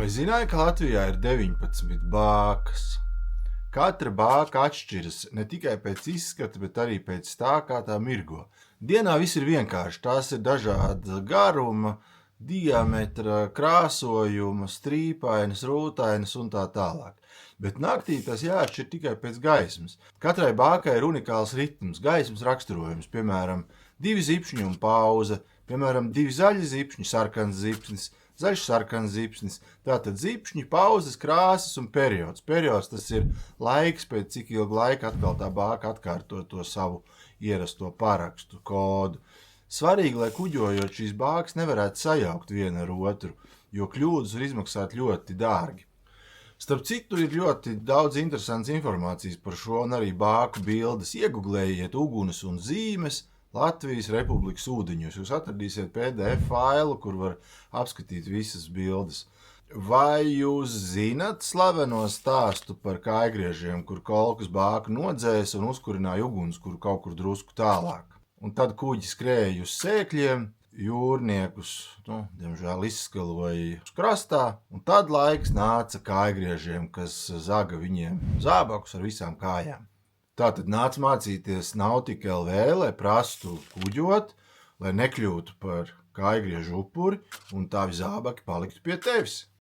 Vai zināji, ka Latvijā ir 19 bākas? Katra bāka atšķiras ne tikai pēc izskata, bet arī pēc tā, kā tā mirgo. Dienā viss ir vienkārši. Tās ir dažāda garuma, diametra, krāsojuma, strīpainas, rūtainas un tā tālāk. Bet naktī tas jāatšķir tikai pēc gaismas. Katrai bākai ir unikāls ritms, gaismas raksturojums, piemēram, 2 zipšņi un pauze, piemēram, 2 zaļi zipšņi, sarkans zipsnis, zaļš sarkans zipsnis. Tātad zipšņi, pauzes, krāsas un periods. Periods tas ir laiks, pēc cik ilga laika atkal tā bāka atkārto to savu ierasto parakstu, kodu. Svarīgi, lai kuģojot šīs bākas nevarētu sajaukt vienu ar otru, jo kļūdas var izmaksāt ļoti dārgi. Starp citu, ir ļoti daudz interesantas informācijas par šo un arī bāku bildes. Ieguglējiet uguns un zīmes Latvijas Republikas ūdeņos. Jūs atradīsiet PDF failu, kur var apskatīt visas bildes. Vai jūs zinat slaveno stāstu par kājgriežiem, kur kolkas bāku nodzēsa un uzkurināja ugunskura kaut kur drusku tālāk? Un tad kuģi skrēja uz sēkļiem, jūrniekus, diemžēl izskaloja uz krastā, un tad laiks nāca kājgriežiem, kas zaga viņiem zābakus ar visām kājām. Tātad nāca mācīties Nautika LV, lai prastu kuģot, lai nekļūtu par kājgriežu upuri un tavi zābaki paliktu pie tevis.